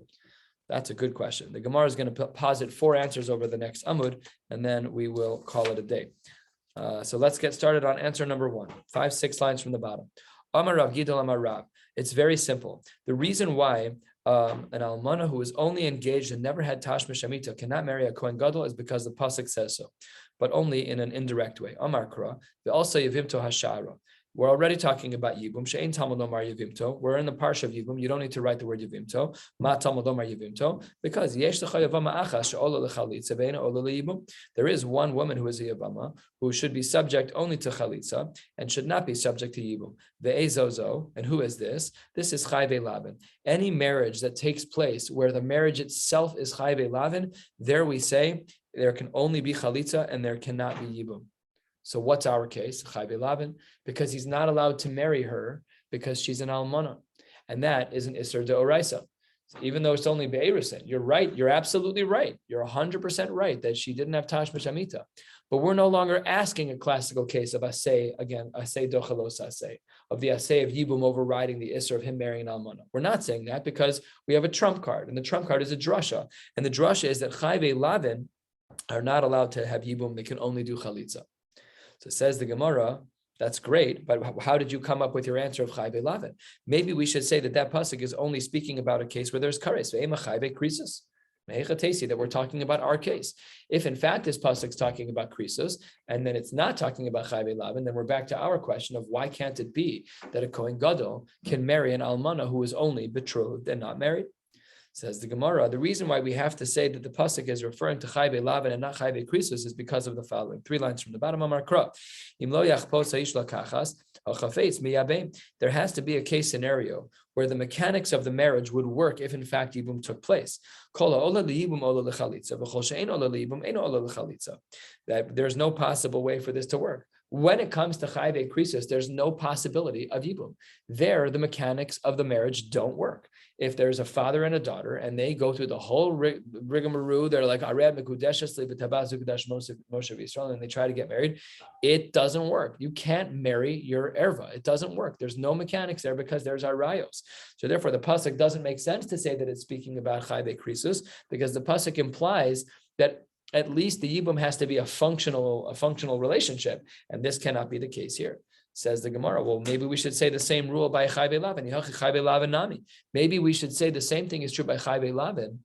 That's a good question. The Gemara is going to posit 4 answers over the next amud, and then we will call it a day. So let's get started on answer number 1, 5-6 lines from the bottom. Amar Rav Gidol Amar Rav. It's very simple. The reason why an almana who is only engaged and never had tash mishamita cannot marry a Kohen Gadol is because the pasuk says so, but only in an indirect way. Amar Kra, also Yevimto Hashara. We're already talking about Yibum. She'ein Talmud Omar Yevimto. We're in the parsha of Yibum. You don't need to write the word Yevimto. Ma Talmud Omar Yevimto. Because Yesh Lecha Yevama Achas She'ola Lechalitza Ve'ena Ola Leyibum. There is one woman who is a Yevama who should be subject only to Chalitza and should not be subject to Yibum. Ve'ezozo. And who is this? This is Chai Ve'lavin. Any marriage that takes place where the marriage itself is Chai Ve'lavin, there we say there can only be Chalitza and there cannot be Yibum. So what's our case? Chai Ve'lavin, because he's not allowed to marry her because she's an almana, and that is an Isser De'oraisa. So even though it's only Be'erusin, you're right. You're absolutely right. You're 100% right that she didn't have Tash Mishamita. But we're no longer asking a classical case of Asay, again, Asay Dochalos Asay, of the Asay of Yibum overriding the Isser of him marrying an almana. We're not saying that because we have a trump card, and the trump card is a drasha. And the drasha is that Chai Ve'lavin are not allowed to have Yibum. They can only do Chalitza. So says the Gemara, that's great, but how did you come up with your answer of Chai Ve'lavin? Maybe we should say that pasuk is only speaking about a case where there's kares, ve'ema chai ve'krisus. That we're talking about our case. If in fact this pasuk is talking about krisus, and then it's not talking about Chai Ve'lavin, then we're back to our question of why can't it be that a Kohen Gadol can marry an almana who is only betrothed and not married? Says the Gemara, the reason why we have to say that the pasuk is referring to Chai Ve'lavin and not Chai Ve'krisus is because of the following. 3 lines from the bottom. Amar Kra. There has to be a case scenario where the mechanics of the marriage would work if in fact Yibum took place. That there's no possible way for this to work. When it comes to Chai Ve'krisus, there's no possibility of Yibum. There, the mechanics of the marriage don't work. If there's a father and a daughter, and they go through the whole rigmarole, they're like, and they try to get married, it doesn't work. You can't marry your erva. It doesn't work. There's no mechanics there because there's arayos. So therefore, the pasuk doesn't make sense to say that it's speaking about Chai Ve'krisus, because the pasuk implies that at least the Yibum has to be a functional relationship, and this cannot be the case here. Says the Gemara, well, maybe we should say the same rule by Chai Ve'lavin nami. Maybe we should say the same thing is true by Chai Ve'lavin,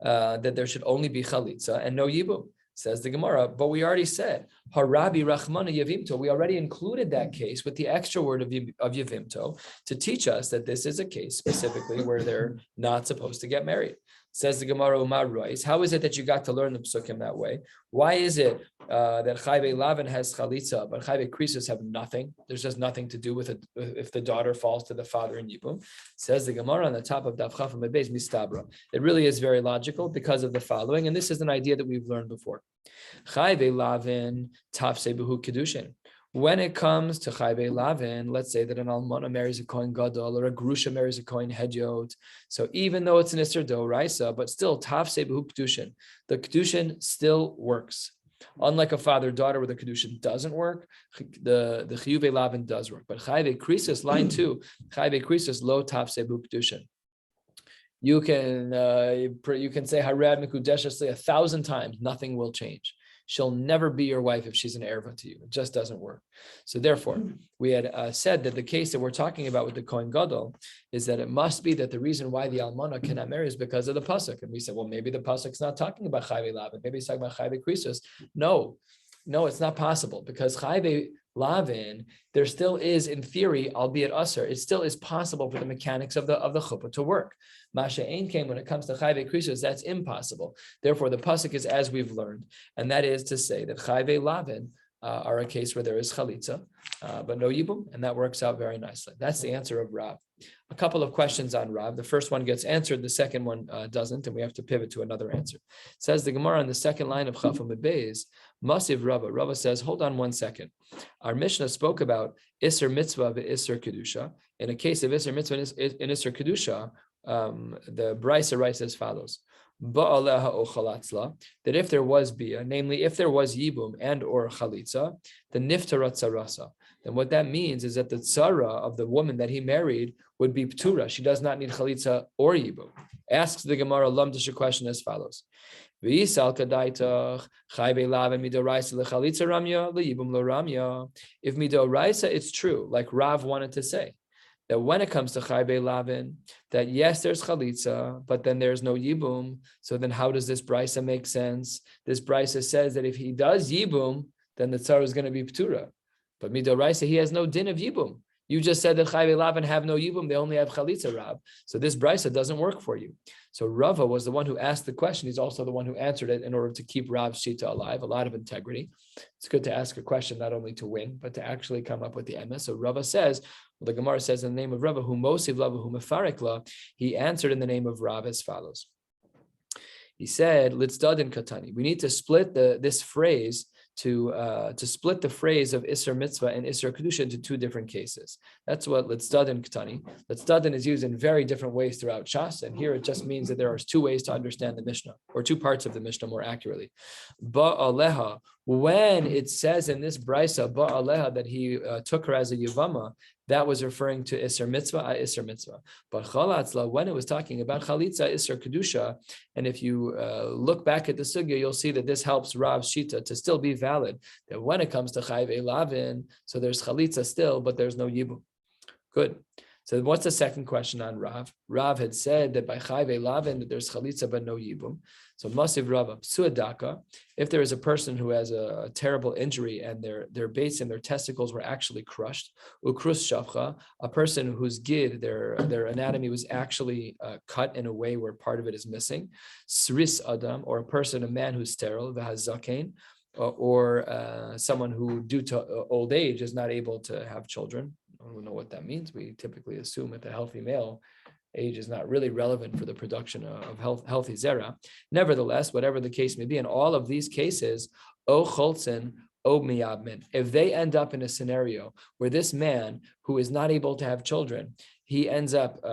that there should only be Chalitza and no Yibum. Says the Gemara, but we already said, Harabi Rachmana Yevimto. We already included that case with the extra word of Yevimto to teach us that this is a case specifically where they're not supposed to get married. Says the Gemara, Umar Rois, how is it that you got to learn the psukim that way? Why is it that Chayve Lavan has chalitza, but Chayve Krisus have nothing? There's just nothing to do with it if the daughter falls to the father in Yibum. Says the Gemara on the top of Daf Chaf Amud Beis Mistabra. It really is very logical because of the following, and this is an idea that we've learned before. Chayve Lavin Tafse Behu Kedushin. When it comes to Chayve Lavin, let's say that an Almana marries a Kohen Gadol or a Grusha marries a Kohen Hedyot. So even though it's an Isser Doraisa, but still Tafse Behu Kedushin, the Kedushin still works. Unlike a father-daughter where the Kedushin doesn't work, the Chiyuve Lavin does work. But Chayve Krisus, line 2, Chayve Krisus lo Tafse Behu Kedushin. You can say Harad Mikudeshasli 1,000 times, nothing will change. She'll never be your wife if she's an erva to you. It just doesn't work. So therefore, we had said that the case that we're talking about with the Kohen Gadol is that it must be that the reason why the Almana cannot marry is because of the pasuk. And we said, well, maybe the pasuk's not talking about Chayve Lavin. Maybe it's talking about Chayve Krisus. No, it's not possible because Chayve Lavin, there still is, in theory, albeit usher, it still is possible for the mechanics of the chuppah to work. Masha Ein came when it comes to Chayve Krisus, that's impossible. Therefore, the pasuk is as we've learned, and that is to say that Chayve Lavin are a case where there is chalitza, but no yibum, and that works out very nicely. That's the answer of Rav. A couple of questions on Rav. The first one gets answered, the second one doesn't, and we have to pivot to another answer. It says the Gemara on the second line of Chaf Amud Beis, Masiv Rava. Rava says, hold on one second. Our Mishnah spoke about Isser Mitzvah Isser Kedusha. In a case of Isser Mitzvah and Isser Kedusha, the Brisa writes as follows: that if there was bia, namely if there was yibum and or chalitza, the niftarat tzarasa. Then what that means is that the tzara of the woman that he married would be ptura. She does not need chalitza or yibum. Asks the Gemara Lamdish question as follows: If midoraisa, it's true, like Rav wanted to say, that when it comes to Chayve Lavin, that yes, there's chalitza, but then there's no yibum. So then how does this brisa make sense? This brisa says that if he does yibum, then the tzara is going to be ptura. But midoraisa, he has no din of yibum. You just said that Chayve Lavin have no yibum, they only have chalitza, Rab. So this brisa doesn't work for you. So Rava was the one who asked the question. He's also the one who answered it in order to keep Rav's shita alive, a lot of integrity. It's good to ask a question, not only to win, but to actually come up with the emes. So Rava says, well, the Gemara says in the name of Rava, who mosiv lava, who mefarikla, he answered in the name of Rav as follows. He said, "Litzdadin katani." We need to split this phrase to split the phrase of Isser Mitzvah and Isser Kedusha into two different cases. That's what Litzdadin katani. Litzdadin is used in very different ways throughout Shas, and here it just means that there are two ways to understand the Mishnah, or two parts of the Mishnah more accurately. Ba'aleha, when it says in this brisa Ba'aleha that he took her as a Yevama, that was referring to Isser Mitzvah, Isser Mitzvah. But Chalatzla, when it was talking about Chalitza, Isser Kedusha, and if you look back at the sugya, you'll see that this helps Rav's shita to still be valid, that when it comes to Chayve Lavin, so there's Chalitza still, but there's no Yibum. Good. So what's the second question on Rav? Rav had said that by Chayve Lavin, that there's Chalitza, but no Yibum. So Masiv Rava, Psuadaka, if there is a person who has a terrible injury and their baits and their testicles were actually crushed, Ukrus Shavcha, a person whose gid, their anatomy was actually cut in a way where part of it is missing, Sris Adam, or a man who's sterile, Vahazakein, or someone who due to old age is not able to have children. I don't know what that means. We typically assume that the healthy male age is not really relevant for the production of healthy zera. Nevertheless, whatever the case may be, in all of these cases, O Cholzen, O Miyabmin, if they end up in a scenario where this man who is not able to have children, he ends up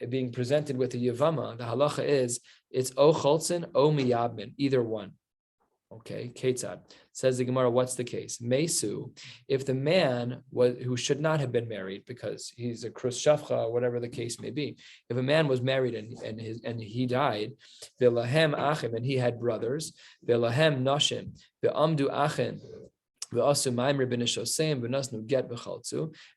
being presented with a Yevama, the halacha is, it's O Cholzen, O Miyabmin, either one. Okay, Ketzad. Says the Gemara, what's the case? Mesu, if the man who should not have been married because he's a krus shavcha, whatever the case may be, if a man was married and he died, v'lahem achim, and he had brothers, v'lahem nashim, v'amdu achim,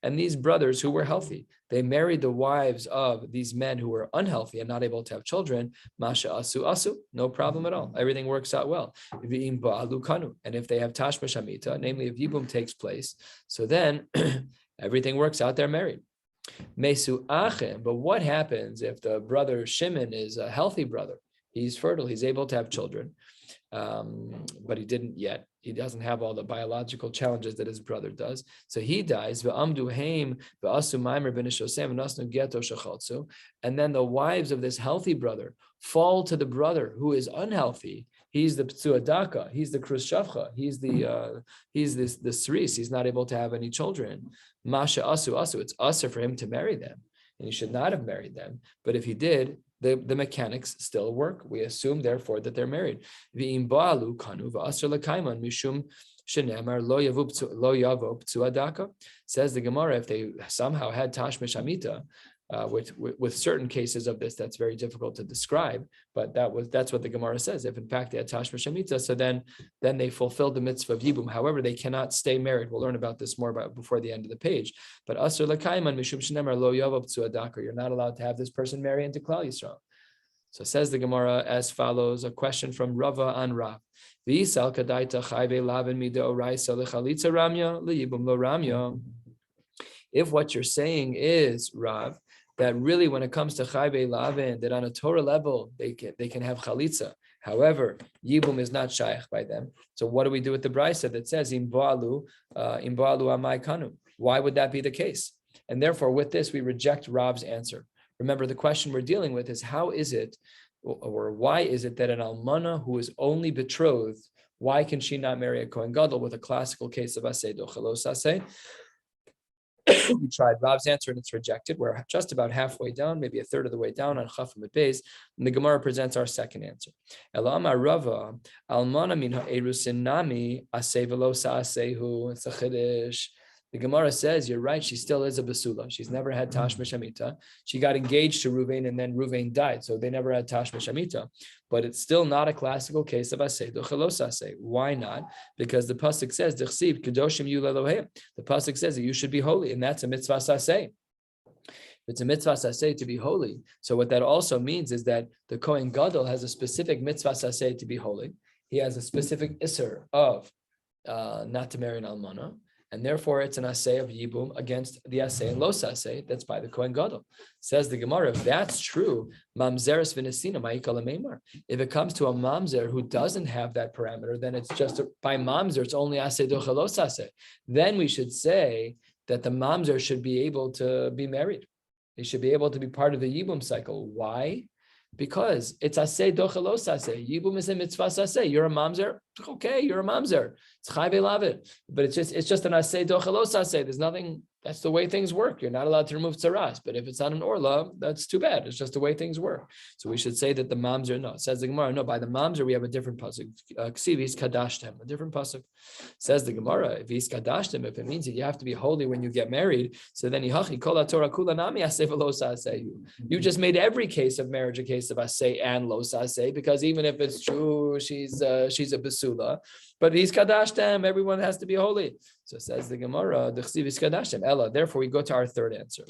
And these brothers who were healthy, they married the wives of these men who were unhealthy and not able to have children. Masha asu asu, no problem at all. Everything works out well. And if they have tashma shamita, namely if yibum takes place, so then everything works out. They're married. Mesu achem, but what happens if the brother Shimon is a healthy brother? He's fertile. He's able to have children. But he didn't yet. He doesn't have all the biological challenges that his brother does. So he dies. And then the wives of this healthy brother fall to the brother who is unhealthy. He's the ptsuadaka. He's the krushavcha. He's the sris. He's not able to have any children. Masha asu asu. It's usher for him to marry them, and he should not have married them. But if he did, the mechanics still work. We assume, therefore, that they're married. Says the Gemara, if they somehow had tashmish amita, with certain cases of this, that's very difficult to describe, but that's what the Gemara says. If in fact they had tashmish amita, so then they fulfilled the mitzvah of yibum. However, they cannot stay married. We'll learn about this more before the end of the page. But asur l'kaiman mishum shenemar lo yavav tzuadaka. You're not allowed to have this person marry into Klal Yisrael. So says the Gemara as follows: a question from Rava on Rav. V'isal kadaita chayve lavin mideoraisa lechalitza ramya liyibum lo ramya. If what you're saying is, Rav, that really when it comes to chayve lavin, that on a Torah level they can have chalitza. However, yibum is not shaykh by them. So what do we do with the brisa that says im ba'alu amai kanu? Why would that be the case? And therefore, with this, we reject Rav's answer. Remember, the question we're dealing with is how is it, or why is it that an almana who is only betrothed, why can she not marry a Kohen Gadol with a classical case of aseh dochelos aseh? We tried Rav's answer and it's rejected. We're just about halfway down, maybe a third of the way down on Chaf and Beis, and the Gemara presents our second answer. Elama Rava almana min ha'erusin nami aseh velo sa'asehu. It's a chiddush. The Gemara says, you're right, she still is a basula. She's never had tashmish amita. She got engaged to Ruvain and then Ruvain died, so they never had tashmish amita. But it's still not a classical case of aseh dochelos aseh. Why not? Because the pasuk says, "Dechsiv kedoshim yu lelohim." The pasuk says that you should be holy, and that's a mitzvah aseh. It's a mitzvah aseh to be holy. So what that also means is that the Kohen Gadol has a specific mitzvah aseh to be holy. He has a specific isser of not to marry an almana. And therefore, it's an aseh of yibum against the aseh and los aseh that's by the Kohen Gadol. Says the Gemara, if that's true, mamzeres v'nesina ma'ikal meimar. If it comes to a mamzer who doesn't have that parameter, then it's just by mamzer, it's only aseh dochelos aseh. Then we should say that the mamzer should be able to be married. He should be able to be part of the yibum cycle. Why? Because it's aseh dochelos aseh. Yibum is a mitzvah aseh. You're a mamzer. Okay, you're a mamzer. It's chayve lavit. But it's just an aseh dochelos aseh. There's nothing. That's the way things work. You're not allowed to remove tzaras. But if it's not an orla, that's too bad. It's just the way things work. So we should say that the mamzer, no. It says the Gemara, no, by the mamzer we have a different pasuk. Ksivis kadashtem, a different pasuk. Says the Gemara, if he's kadashtem, if it means that you have to be holy when you get married, so then yihachi kol Torah kula nami aseh v'los aseh. You just made every case of marriage a case of aseh and los aseh, because even if it's true, she's a basula, but he's kadashtem, everyone has to be holy. So says the Gemara, the Chsivis kadashtem ella. Therefore, we go to our third answer.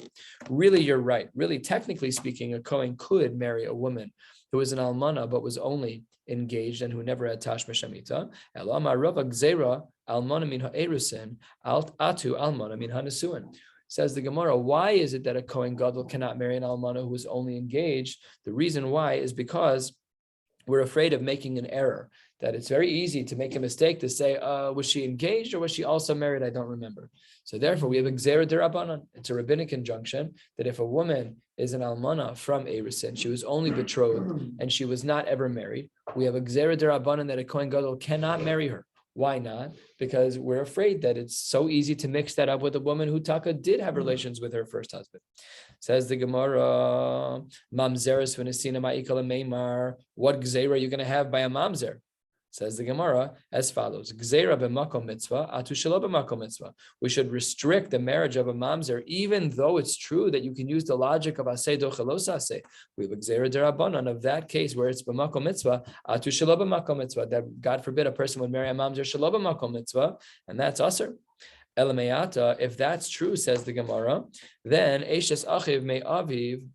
Really, you're right. Really, technically speaking, a Kohen could marry a woman who was an almana but was only engaged and who never had tashmish amita. Ella ma rava gzeira almana min ha'erusin atu almana min ha'nesuin. Says the Gemara, why is it that a Kohen Gadol cannot marry an almana who was only engaged? The reason why is because we're afraid of making an error, that it's very easy to make a mistake to say, was she engaged or was she also married? I don't remember. So therefore, we have a gzera derabanan. It's a rabbinic injunction that if a woman is an almana from Erusin, she was only betrothed and she was not ever married, we have a gzera derabanan that a Kohen Gadol cannot marry her. Why not? Because we're afraid that it's so easy to mix that up with a woman who Taka did have relations with her first husband. Says the Gemara, mamzeres v'nesina ma'ikal meimar. What gzeira are you going to have by a mamzer? Says the Gemara as follows: Gzeira b'makom mitzvah, atu shelo b'makom mitzvah. We should restrict the marriage of a mamzer, even though it's true that you can use the logic of aseh docha lo saseh. We have a gzeira derabanan of that case where it's b'makom mitzvah, atu shelo b'makom mitzvah. That God forbid a person would marry a mamzer shelo b'makom mitzvah, and that's usher. Elamayata, if that's true, says the Gemara, then eshes achiv me aviv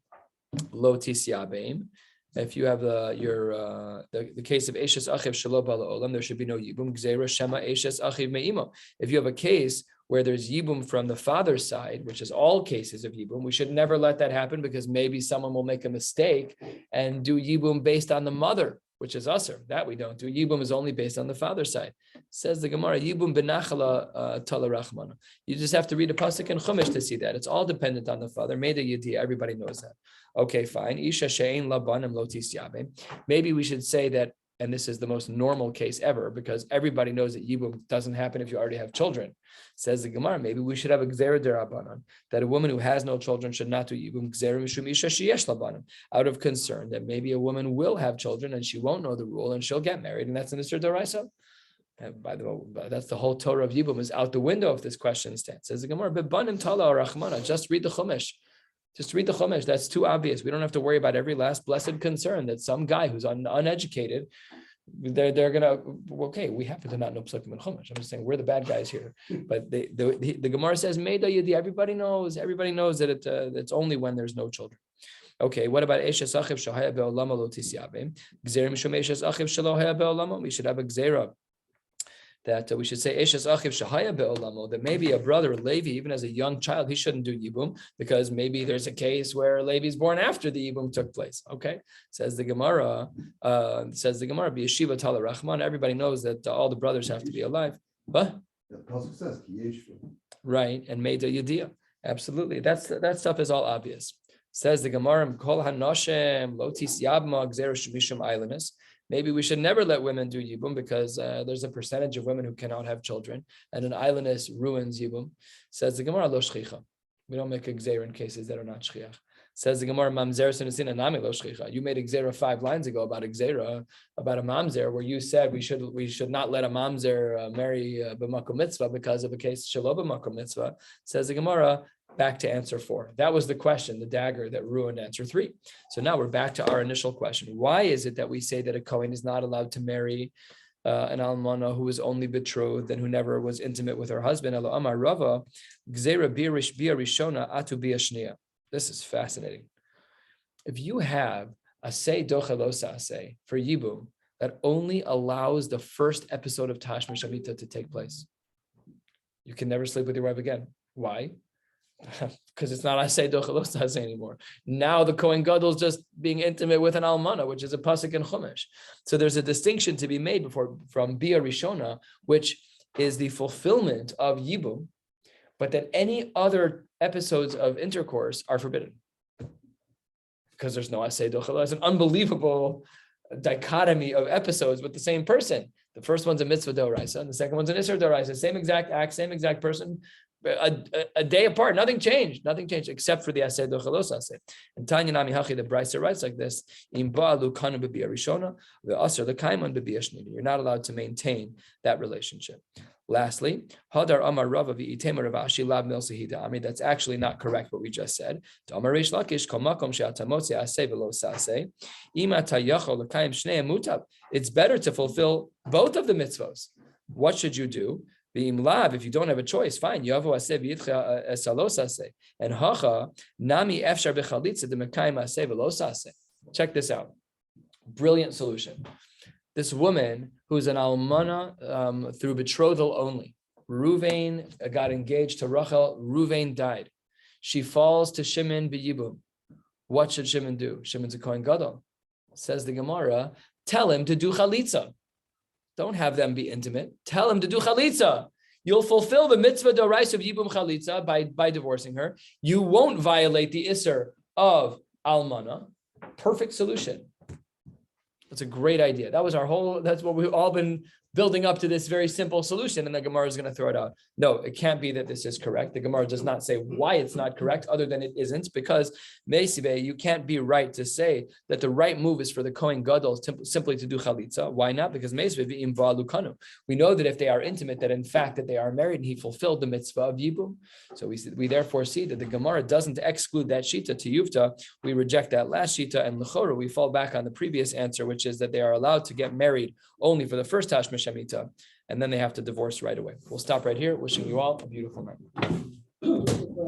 lo tisyabeim. If you have the case of eshes achiv shelo bala olam, there should be no yibum. Gzeira shema eshes achiv meimo. If you have a case where there's yibum from the father's side, which is all cases of yibum, we should never let that happen because maybe someone will make a mistake and do yibum based on the mother, which is usher. That we don't do. Yibum is only based on the father's side. Says the Gemara, Yibum benachala tala rachmana. You just have to read a pasuk in Chumash to see that. It's all dependent on the father. Meda yediyah, everybody knows that. Okay, fine. Isha she'ein labanim lo tisyabe. Maybe we should say that, and this is the most normal case ever, because everybody knows that Yibum doesn't happen if you already have children. Says the Gemara, maybe we should have a gzera derabanan, that a woman who has no children should not do Yibum, gzera mishum isha sheyesh labanim, out of concern that maybe a woman will have children and she won't know the rule and she'll get married, and that's an Isser D'Oraisa. And by the way, that's the whole Torah of Yibum is out the window if this question stands. Says the Gemara, bebanim tala rachmana, just read the Chumash. Just read the Chumash. That's too obvious. We don't have to worry about every last blessed concern that some guy who's uneducated, they're gonna, okay, we happen to not know Psukim and Chumash. I'm just saying we're the bad guys here. But the Gemara says, Meida Yedi, everybody knows that it's only when there's no children. Okay, what about Eshes Achiv Shahaya Be'olama Lo Tisyabim? Gzeira Mishum Eshes Achiv Shalohaya Be'olama. We should have a Gzeira that we should say Eshes Achiv Shahaya Be'olamo, that maybe a brother Levi, even as a young child, he shouldn't do Yibum because maybe there's a case where Levi is born after the Yibum took place. Okay, says the Gemara, B'yeshiva Tala Rachman. Everybody knows that all the brothers have to be alive. But right, and Meida Yediyah. Absolutely, that stuff is all obvious. Says the Gemara, Kol Hanoshem Lo Tisyabma Gzeira Shemishum Eilinus. Maybe we should never let women do Yibum because there's a percentage of women who cannot have children, and an islandess ruins Yibum. Says the Gemara, Lo Shchicha. We don't make a Gzeira in cases that are not Shchiach. Says the Gemara, Mamzer Sinisina Nami Lo Shchicha. You made a Gzeira 5 lines ago about a Gzeira, about a Mamzer, where you said we should not let a Mamzer marry B'makom Mitzvah because of a case Shelo B'makom Mitzvah. Says the Gemara, back to answer 4. That was the question, the dagger that ruined answer 3. So now we're back to our initial question. Why is it that we say that a Kohen is not allowed to marry an almana who is only betrothed and who never was intimate with her husband? Elo amar Rava, gzeira bia rishona atu bia shnia. This is fascinating. If you have a say docha lo saseh for Yibum that only allows the first episode of Tashmish Shamita to take place, you can never sleep with your wife again. Why? Because it's not aseh docha lo saseh anymore. Now the Kohen Gadol is just being intimate with an almana, which is a pasuk in Chumash. So there's a distinction to be made from Bia Rishona, which is the fulfillment of Yibum, but that any other episodes of intercourse are forbidden. Because there's no aseh docha lo. It's an unbelievable dichotomy of episodes with the same person. The first one's a mitzvah d'oraisa, and the second one's an isser d'oraisa. Same exact act, same exact person, a day apart. Nothing changed except for the aseh docha lo saseh. And Tanya Nami Hachi, the Brisa writes like this: Im ba'alu kanu b'bia rishona, ve'aser l'kaiman b'bia shnina. You're not allowed to maintain that relationship. Lastly, Hadar Amar Rava v'itema Rav Ashi lav mil sehida. I mean, that's actually not correct what we just said. Amar Reish Lakish kol makom she'atamotze aseh v'lo saseh ima tayachol l'kayim shnei mutab. It's better to fulfill both of the mitzvos. What should you do? V'im lav, if you don't have a choice, fine. Yavo aseh v'yitcha esalos aseh. And hacha nami efshar b'chalitza d'mekayim aseh v'lo saseh. Check this out. Brilliant solution. This woman who's an almana through betrothal only. Ruvain got engaged to Rachel. Ruvain died. She falls to Shimon b'yibum. What should Shimon do? Shimon's a Kohen Gadol. Says the Gemara, tell him to do chalitza. Don't have them be intimate. Tell him to do chalitza. You'll fulfill the mitzvah d'oraisa of yibum chalitza by divorcing her. You won't violate the isser of almana. Perfect solution. That's a great idea. That's what we've all been building up to this very simple solution, and the Gemara is going to throw it out. No, it can't be that this is correct. The Gemara does not say why it's not correct, other than it isn't, because Meisive, you can't be right to say that the right move is for the Kohen Gadol simply to do chalitza. Why not? Because Meisive v'im va'alukanu. We know that if they are intimate, that in fact that they are married, and he fulfilled the mitzvah of yibum. So we therefore see that the Gemara doesn't exclude that shita to yuvta. We reject that last shita, and l'chora we fall back on the previous answer, which is that they are allowed to get married only for the first Tashmish Shemitah, and then they have to divorce right away. We'll stop right here. Wishing you all a beautiful night.